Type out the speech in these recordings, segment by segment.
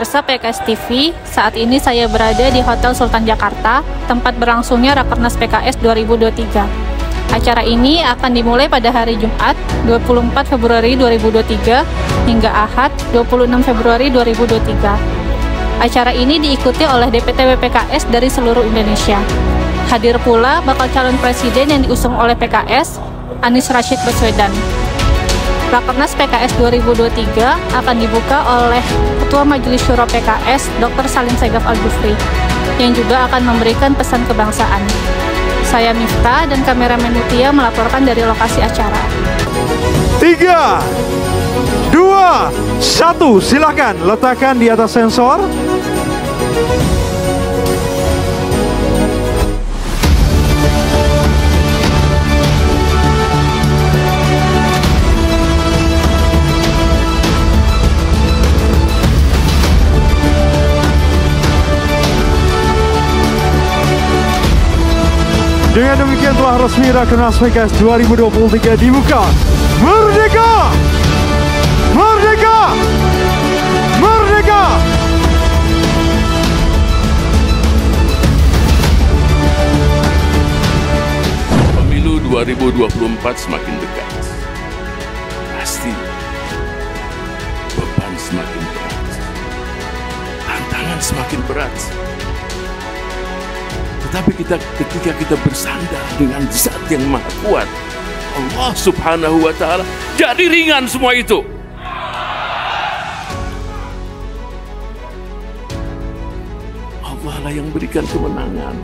pemirsa PKS TV, saat ini saya berada di Hotel Sultan Jakarta, tempat berlangsungnya Rakernas PKS 2023. Acara ini akan dimulai pada hari Jumat 24 Februari 2023 hingga Ahad 26 Februari 2023. Acara ini diikuti oleh DPTW PKS dari seluruh Indonesia. Hadir pula bakal calon presiden yang diusung oleh PKS, Anies Rashid Baswedan. Rakernas PKS 2023 akan dibuka oleh Ketua Majelis Syuro PKS, Dr. Salim Segaf Al-Jufri, yang juga akan memberikan pesan kebangsaan. Saya Miftah dan kameramen Mutia melaporkan dari lokasi acara. 3, 2, 1, silakan letakkan di atas sensor. Dengan demikian telah resmi Rakernas PKS 2023 dibuka. Merdeka! Merdeka! Merdeka! Pemilu 2024 semakin dekat. Pasti beban semakin berat. Tantangan semakin berat. Tetapi ketika kita bersandar dengan Zat yang Maha Kuat, Allah Subhanahu wa Ta'ala, jadi ringan semua itu. Allah lah yang berikan kemenangan.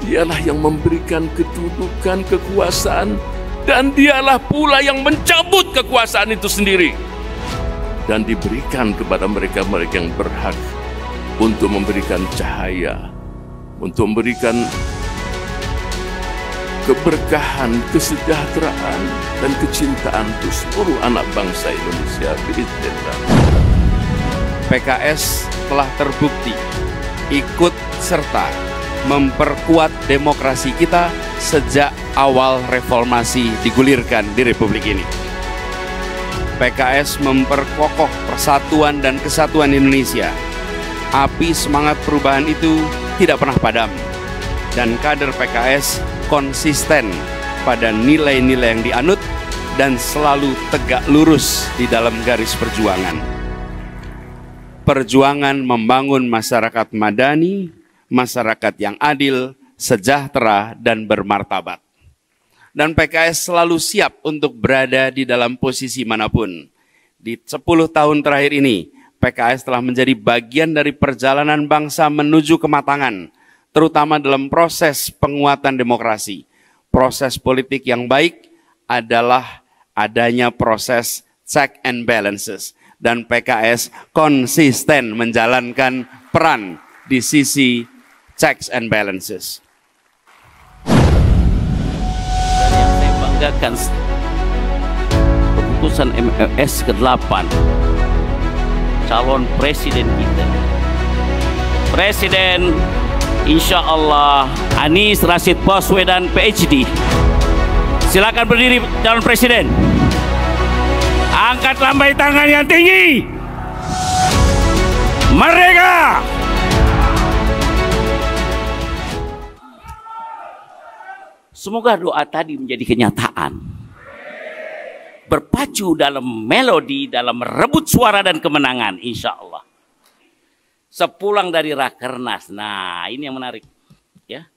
Dialah yang memberikan kedudukan, kekuasaan, dan dialah pula yang mencabut kekuasaan itu sendiri. Dan diberikan kepada mereka-mereka yang berhak untuk memberikan cahaya, untuk memberikan keberkahan, kesejahteraan, dan kecintaan untuk seluruh anak bangsa Indonesia. PKS telah terbukti ikut serta memperkuat demokrasi kita sejak awal reformasi digulirkan di Republik ini. PKS memperkokoh persatuan dan kesatuan Indonesia. Api semangat perubahan itu tidak pernah padam, dan kader PKS konsisten pada nilai-nilai yang dianut dan selalu tegak lurus di dalam garis perjuangan. Perjuangan membangun masyarakat madani, masyarakat yang adil, sejahtera, dan bermartabat. Dan PKS selalu siap untuk berada di dalam posisi manapun. Di 10 tahun terakhir ini, PKS telah menjadi bagian dari perjalanan bangsa menuju kematangan, terutama dalam proses penguatan demokrasi. Proses politik yang baik adalah adanya proses check and balances. Dan PKS konsisten menjalankan peran di sisi checks and balances. Dan yang saya banggakan, keputusan MLS ke-8, calon presiden kita, Presiden insya Allah Anies Rashid Baswedan PhD. Silakan berdiri calon presiden. Angkat lambai tangan yang tinggi. Merdeka! Semoga doa tadi menjadi kenyataan. Berpacu dalam melodi, dalam merebut suara dan kemenangan, insya Allah. Sepulang dari Rakernas, nah ini yang menarik, ya.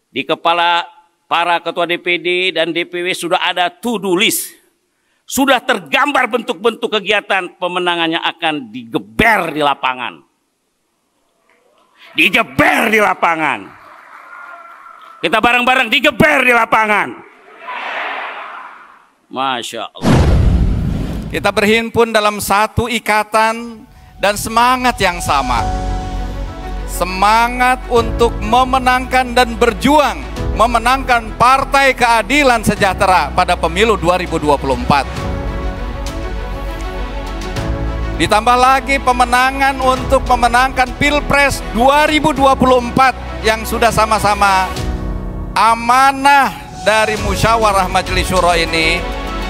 Di kepala para ketua DPD dan DPW sudah ada to-do list, sudah tergambar bentuk-bentuk kegiatan pemenangannya akan digeber di lapangan, digeber di lapangan. Kita bareng-bareng digeber di lapangan. Masya Allah. Kita berhimpun dalam satu ikatan dan semangat yang sama. Semangat untuk memenangkan dan berjuang memenangkan Partai Keadilan Sejahtera pada pemilu 2024. Ditambah lagi pemenangan untuk memenangkan Pilpres 2024 yang sudah sama-sama amanah dari Musyawarah Majelis Syuro ini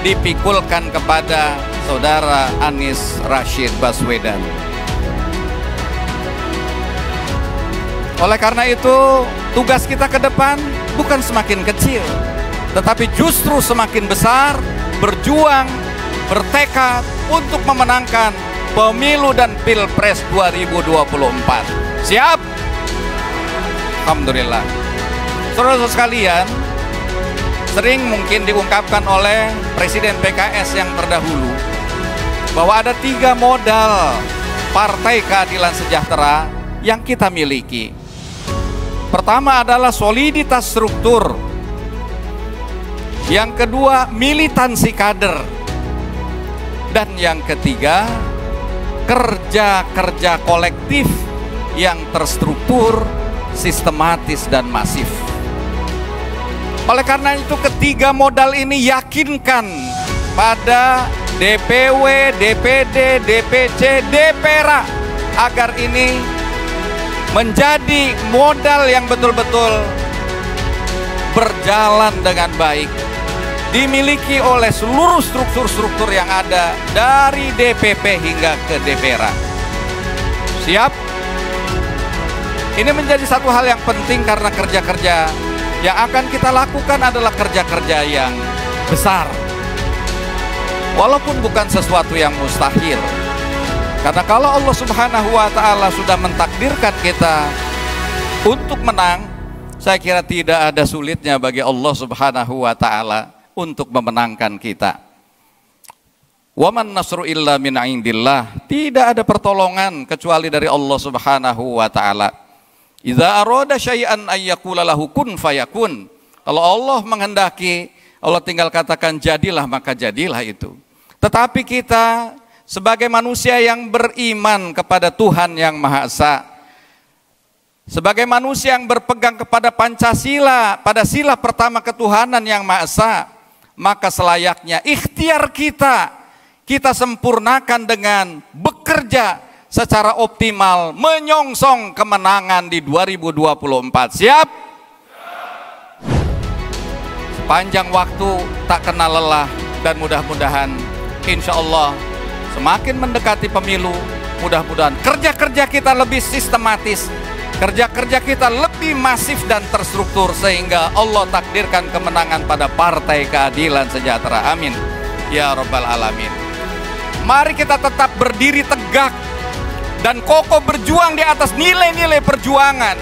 dipikulkan kepada Saudara Anies Rashid Baswedan. Oleh karena itu, tugas kita ke depan bukan semakin kecil, tetapi justru semakin besar, berjuang, bertekad untuk memenangkan pemilu dan pilpres 2024. Siap? Alhamdulillah. Saudara-saudara sekalian, sering mungkin diungkapkan oleh Presiden PKS yang terdahulu bahwa ada 3 modal Partai Keadilan Sejahtera yang kita miliki. Pertama adalah soliditas struktur. Yang kedua, militansi kader. Dan yang ketiga, kerja-kerja kolektif yang terstruktur, sistematis dan masif. Oleh karena itu, ketiga modal ini yakinkan pada DPW, DPD, DPC, DPRA agar ini menjadi modal yang betul-betul berjalan dengan baik, dimiliki oleh seluruh struktur-struktur yang ada dari DPP hingga ke DPRA. Siap? Ini menjadi satu hal yang penting karena kerja-kerja yang akan kita lakukan adalah kerja-kerja yang besar. Walaupun bukan sesuatu yang mustahil. Karena kalau Allah Subhanahu wa Ta'ala sudah mentakdirkan kita untuk menang, saya kira tidak ada sulitnya bagi Allah Subhanahu wa Ta'ala untuk memenangkan kita. Wa man nasru illa min indillah. Tidak ada pertolongan kecuali dari Allah Subhanahu wa Ta'ala. Idza arada syai'an ay yaqula lahu kun fayakun. Kalau Allah menghendaki, Allah tinggal katakan jadilah, maka jadilah itu. Tetapi kita sebagai manusia yang beriman kepada Tuhan yang Maha Esa, sebagai manusia yang berpegang kepada Pancasila, pada sila pertama ketuhanan yang Maha Esa, maka selayaknya ikhtiar kita sempurnakan dengan bekerja secara optimal, menyongsong kemenangan di 2024. Siap? Sepanjang waktu tak kenal lelah, dan mudah-mudahan insya Allah semakin mendekati pemilu, mudah-mudahan kerja-kerja kita lebih sistematis, kerja-kerja kita lebih masif dan terstruktur, sehingga Allah takdirkan kemenangan pada Partai Keadilan Sejahtera. Amin ya Rabbal Alamin. Mari kita tetap berdiri tegak dan kokoh berjuang di atas nilai-nilai perjuangan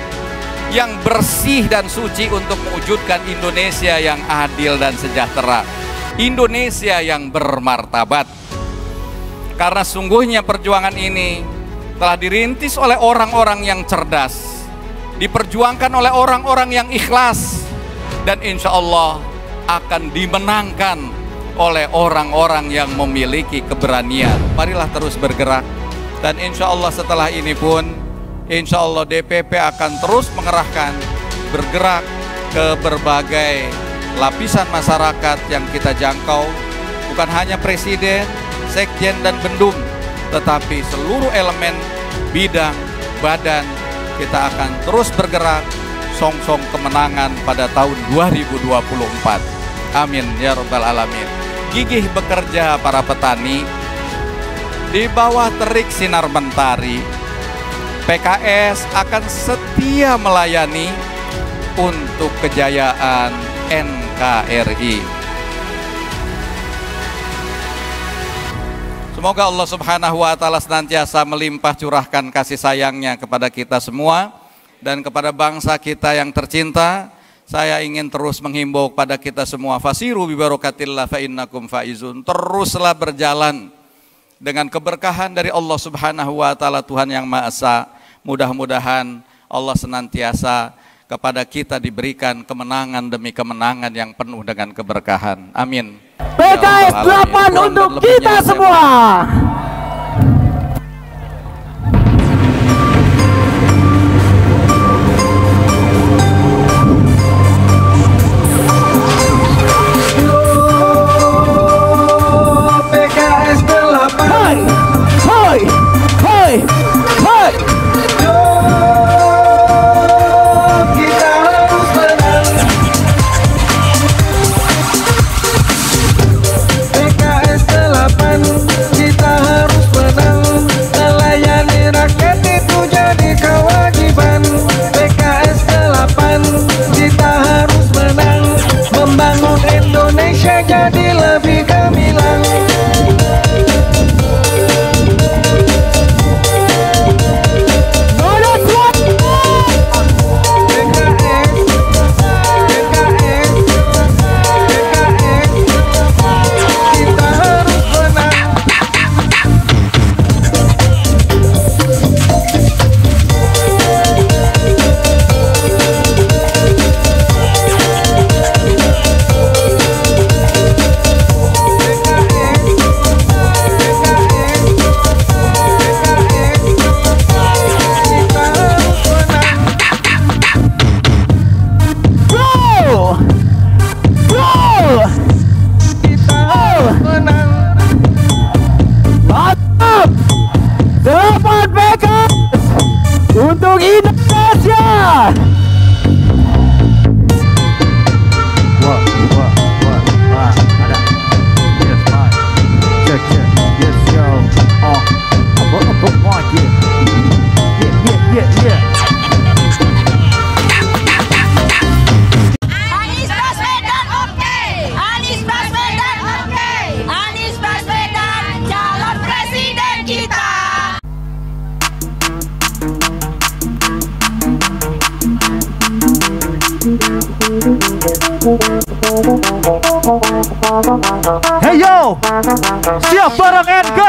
yang bersih dan suci untuk mewujudkan Indonesia yang adil dan sejahtera, Indonesia yang bermartabat. Karena sungguhnya perjuangan ini telah dirintis oleh orang-orang yang cerdas, diperjuangkan oleh orang-orang yang ikhlas, dan insya Allah akan dimenangkan oleh orang-orang yang memiliki keberanian. Marilah terus bergerak, dan insya Allah setelah ini pun insya Allah DPP akan terus mengerahkan, bergerak ke berbagai lapisan masyarakat yang kita jangkau, bukan hanya presiden, sekjen dan bendum, tetapi seluruh elemen, bidang, badan. Kita akan terus bergerak songsong kemenangan pada tahun 2024. Amin ya Rabbal Alamin. Gigih bekerja para petani di bawah terik sinar mentari. PKS akan setia melayani untuk kejayaan NKRI. Semoga Allah Subhanahu wa Ta'ala senantiasa melimpah curahkan kasih sayangnya kepada kita semua dan kepada bangsa kita yang tercinta. Saya ingin terus menghimbau kepada kita semua, fasiru bi barakatillah fa innakum faizun. Teruslah berjalan dengan keberkahan dari Allah Subhanahu wa Ta'ala, Tuhan yang Maha Esa. Mudah-mudahan Allah senantiasa kepada kita diberikan kemenangan demi kemenangan yang penuh dengan keberkahan. Amin. PKS 8 untuk kita semua. PKS 8. Hai, hai, hai, hai. Kita harus menang. PKS 8, kita harus Hey yo, siap bareng NK.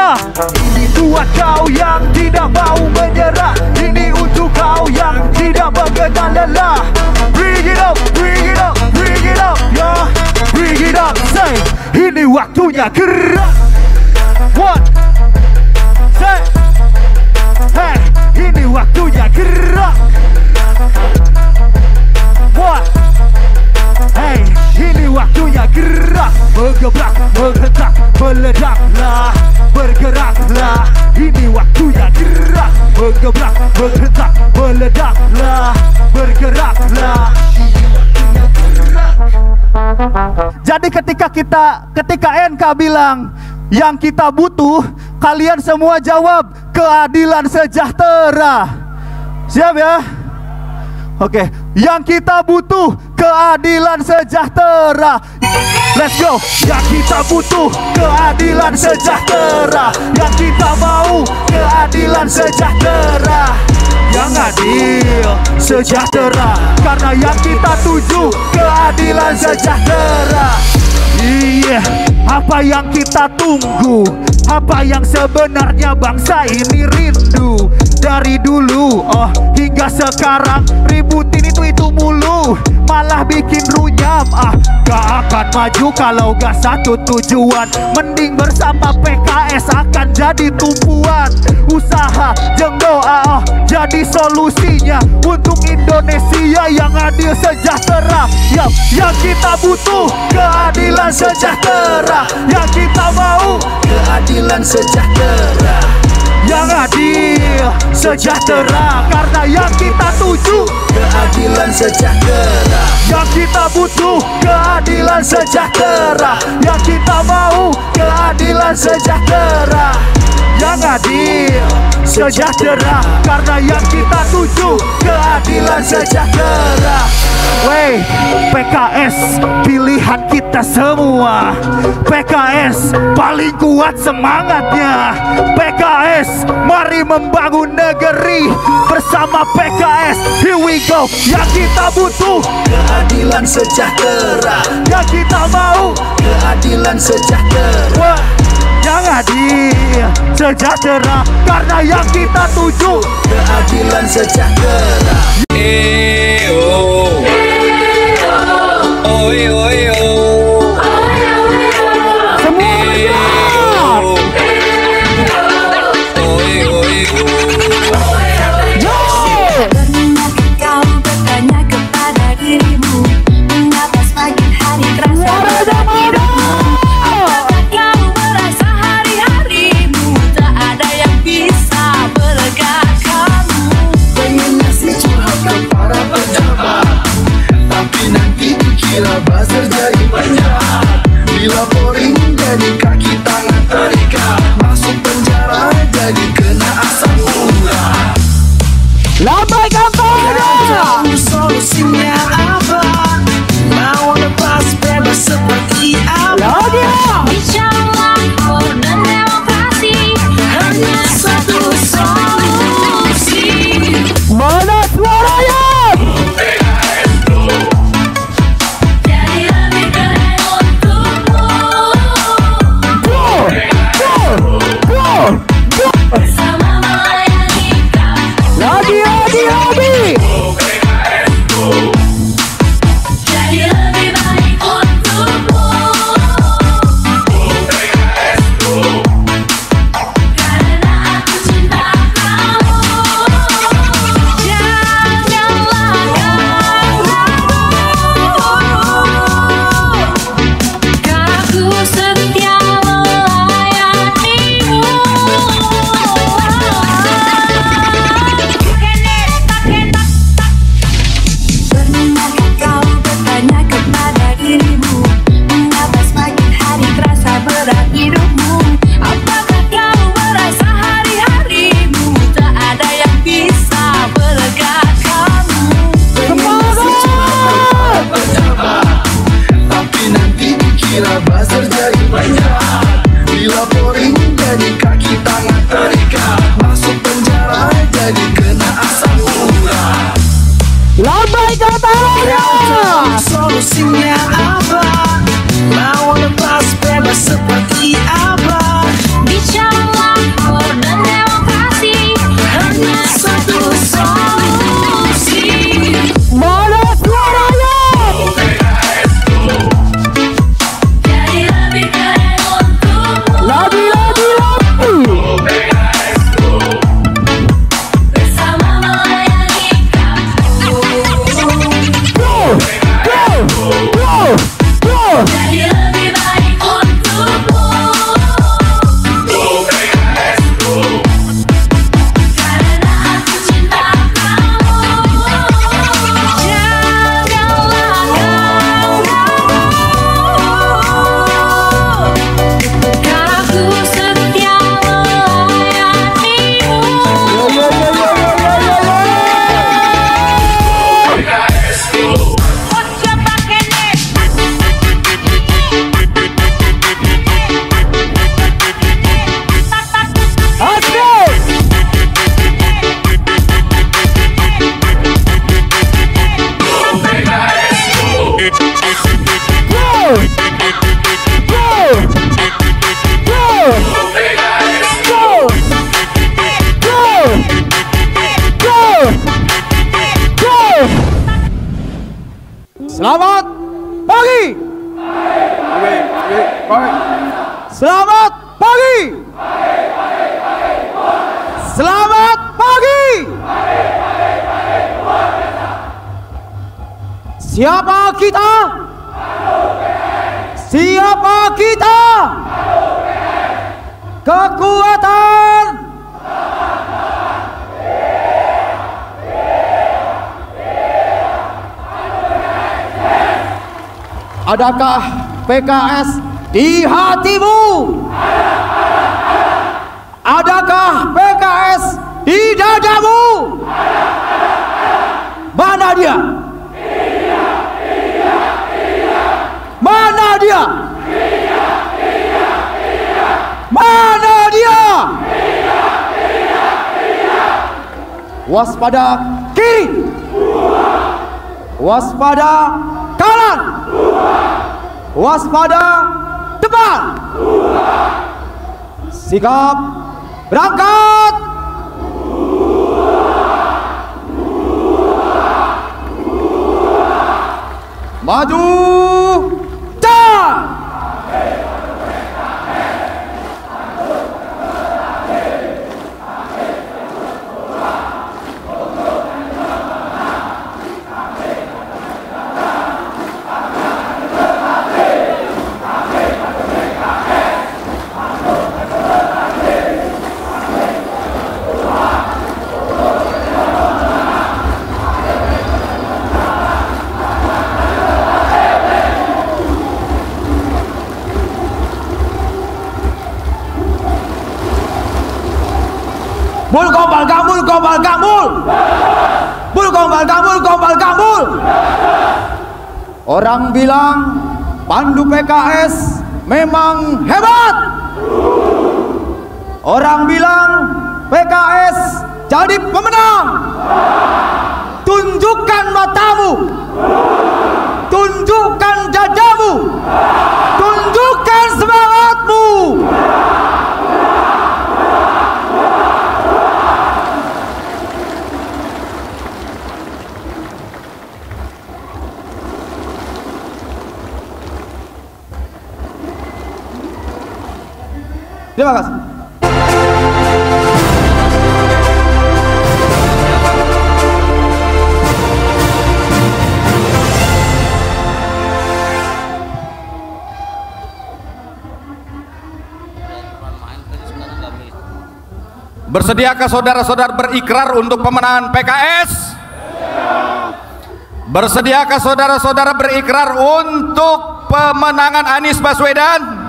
Ini buat kau yang tidak mau menyerah. Ini untuk kau yang tidak mengenal lelah. Bring it up, bring it up, bring it up, ya. Bring it up, say. Ini waktunya gerak. One, say. Hey, ini waktunya gerak. One. Hey, ini waktunya gerak. Bergebrak, menghentak, meledaklah. Bergeraklah, ini waktunya gerak. Bergebrak, menghentak, meledaklah. Bergeraklah. Jadi ketika NK bilang yang kita butuh, kalian semua jawab keadilan sejahtera. Siap ya? Oke, yang kita butuh keadilan sejahtera. Let's go. Yang kita butuh keadilan sejahtera. Yang kita mau keadilan sejahtera. Yang adil sejahtera. Karena yang kita tuju keadilan sejahtera. Iya, apa yang kita tunggu? Apa yang sebenarnya bangsa ini rindu? Dari dulu, hingga sekarang ributin itu mulu. Malah bikin runyam, gak akan maju kalau gak satu tujuan. Mending bersama PKS akan jadi tumpuan. Usaha jeung doa, jadi solusinya untuk Indonesia yang adil sejahtera. Yang kita butuh keadilan sejahtera. Yang kita mau keadilan sejahtera. Yang adil sejahtera. Karena yang kita tuju keadilan sejahtera. Yang kita butuh keadilan sejahtera. Yang kita mau keadilan sejahtera. Yang adil sejahtera. Karena yang kita tuju keadilan sejahtera. Wey, PKS pilihan kita semua. PKS paling kuat semangatnya. PKS mari membangun negeri bersama PKS. Here we go. Yang kita butuh keadilan sejahtera. Yang kita mau keadilan sejahtera. Yang adil sejahtera. Karena yang kita tuju keadilan sejahtera. seperti apa? Bicaralah kor dan demokrasi, hanya satu solusi. Mana suaranya? Jadi lebih keren untukmu. Lagi. Bersama melayani kamu. Jadi lebih baik untukmu. Karena aku cinta kamu. Janganlah kamu, karena aku setia melayanimu. Selamat pagi. Selamat pagi. Selamat pagi. Siapa kita? Siapa kita? Kekuatan. Adakah PKS di hatimu? Adakah PKS di dadamu? Mana dia? Mana dia? Mana dia? Waspada kiri. Waspada kanan. Waspada depan. Sikap berangkat. Maju dan Bul gombal gambul gombal gambul. Bul gombal gambul gombal gambul. Orang bilang Pandu PKS memang hebat. Orang bilang PKS jadi pemenang. Tunjukkan matamu. Tunjukkan dadamu. Tunjukkan semangatmu. Terima kasih. Bersediakah saudara-saudara berikrar untuk pemenangan PKS? Bersediakah saudara-saudara berikrar untuk pemenangan Anies Baswedan?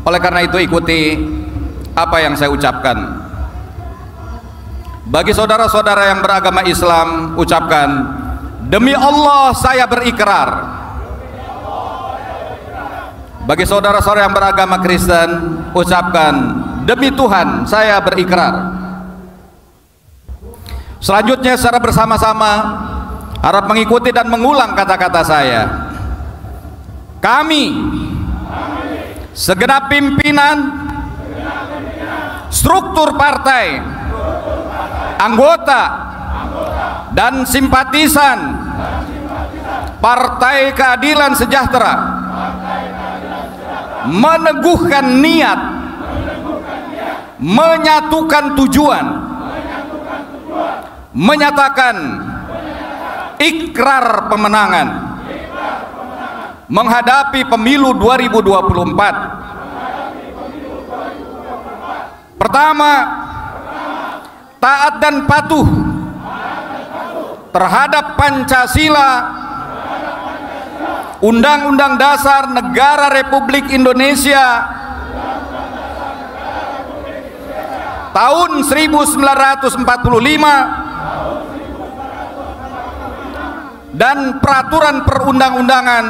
Oleh karena itu ikuti apa yang saya ucapkan. Bagi saudara-saudara yang beragama Islam, ucapkan, demi Allah saya berikrar. Bagi saudara-saudara yang beragama Kristen, ucapkan, demi Tuhan saya berikrar. Selanjutnya secara bersama-sama harap mengikuti dan mengulang kata-kata saya. kami segenap pimpinan, struktur partai, anggota dan simpatisan Partai Keadilan Sejahtera meneguhkan niat, menyatukan tujuan, menyatakan ikrar pemenangan menghadapi pemilu 2024. Pertama, taat dan patuh terhadap Pancasila, Undang-Undang Dasar Negara Republik Indonesia tahun 1945 dan peraturan perundang-undangan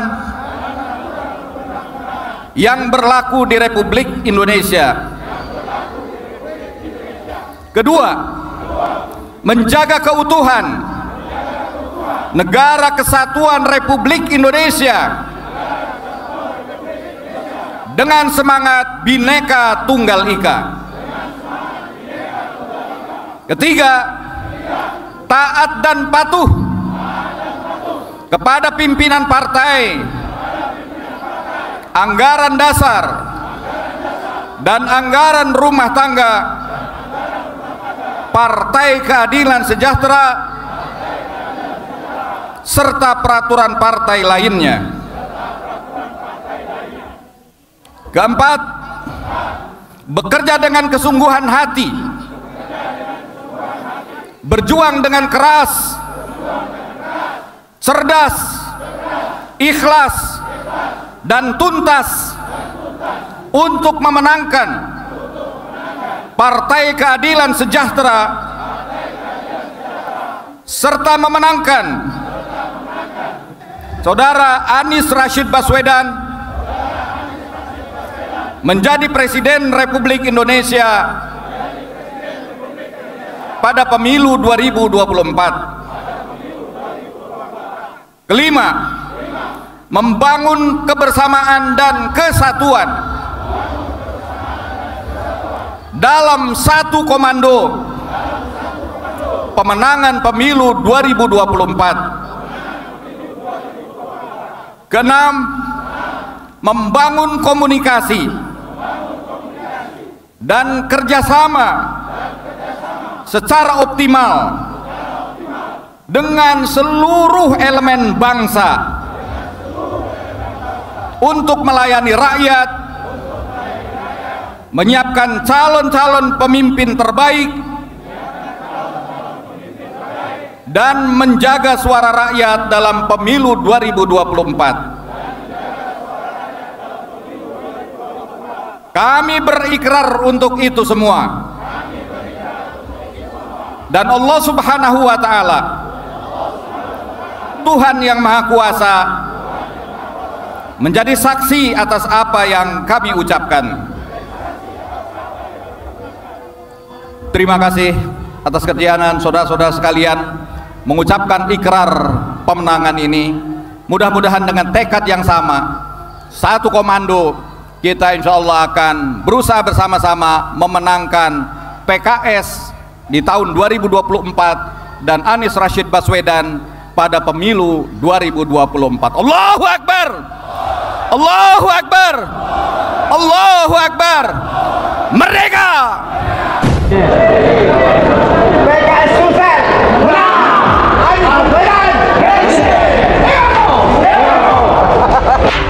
yang berlaku di Republik Indonesia. Kedua, menjaga keutuhan Negara Kesatuan Republik Indonesia dengan semangat Bhinneka Tunggal Ika. Ketiga, taat dan patuh kepada pimpinan partai, anggaran dasar dan anggaran rumah tangga Partai Keadilan Sejahtera serta peraturan partai lainnya. Keempat, bekerja dengan kesungguhan hati, berjuang dengan keras, cerdas, ikhlas, dan tuntas untuk memenangkan Partai Keadilan Sejahtera serta memenangkan Saudara Anies Rashid Baswedan menjadi Presiden Republik Indonesia pada pemilu 2024. Kelima, membangun kebersamaan dan kesatuan dalam satu komando pemenangan pemilu 2024. Keenam, membangun komunikasi dan kerjasama secara optimal dengan seluruh elemen bangsa untuk melayani rakyat, menyiapkan calon-calon pemimpin terbaik, dan menjaga suara rakyat dalam pemilu 2024. Kami berikrar untuk itu semua. Dan Allah Subhanahu wa Ta'ala, Tuhan yang Maha Kuasa, menjadi saksi atas apa yang kami ucapkan. Terima kasih atas kesediaan saudara-saudara sekalian mengucapkan ikrar pemenangan ini. Mudah-mudahan dengan tekad yang sama, satu komando, kita insya Allah akan berusaha bersama-sama memenangkan PKS di tahun 2024 dan Anies Rashid Baswedan pada pemilu 2024. Allahu Akbar, Allahu Akbar, Allahu Akbar, merdeka! PKS sukses. Anies Baswedan.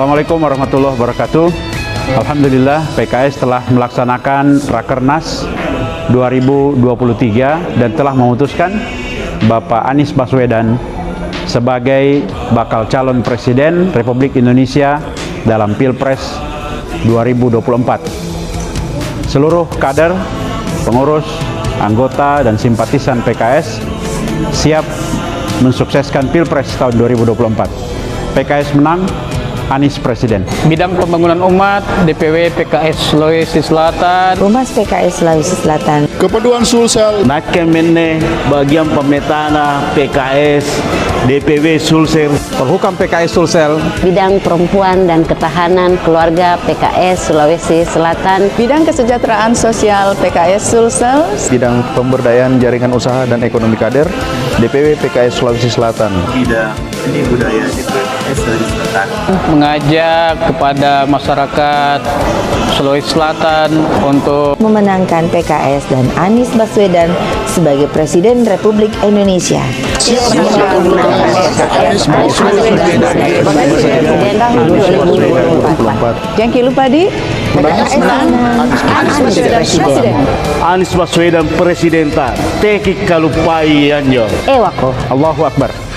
Assalamualaikum warahmatullahi wabarakatuh. Alhamdulillah PKS telah melaksanakan Rakernas 2023 dan telah memutuskan Bapak Anies Baswedan sebagai bakal calon Presiden Republik Indonesia dalam Pilpres 2024. Seluruh kader, pengurus, anggota, dan simpatisan PKS siap mensukseskan Pilpres tahun 2024. PKS menang, Anies Presiden. Bidang pembangunan umat, DPW PKS Sulawesi Selatan. Humas PKS Sulawesi Selatan. Kepeduan Sulsel. Nakemene bagian pemetaan PKS DPW Sulsel. Polhukam PKS Sulsel. Bidang perempuan dan ketahanan keluarga PKS Sulawesi Selatan. Bidang kesejahteraan sosial PKS Sulsel. Bidang pemberdayaan jaringan usaha dan ekonomi kader DPW PKS Sulawesi Selatan. Bidang seni budaya PKS Sulawesi Selatan. Mengajak kepada masyarakat Sulawesi Selatan untuk memenangkan PKS dan Anies Baswedan sebagai Presiden Republik Indonesia. Jangan lupa di PKS menang, Anies Baswedan Presiden. Anies Baswedan Presiden tak teki kalupai anjo. Ewako. Allahu Akbar.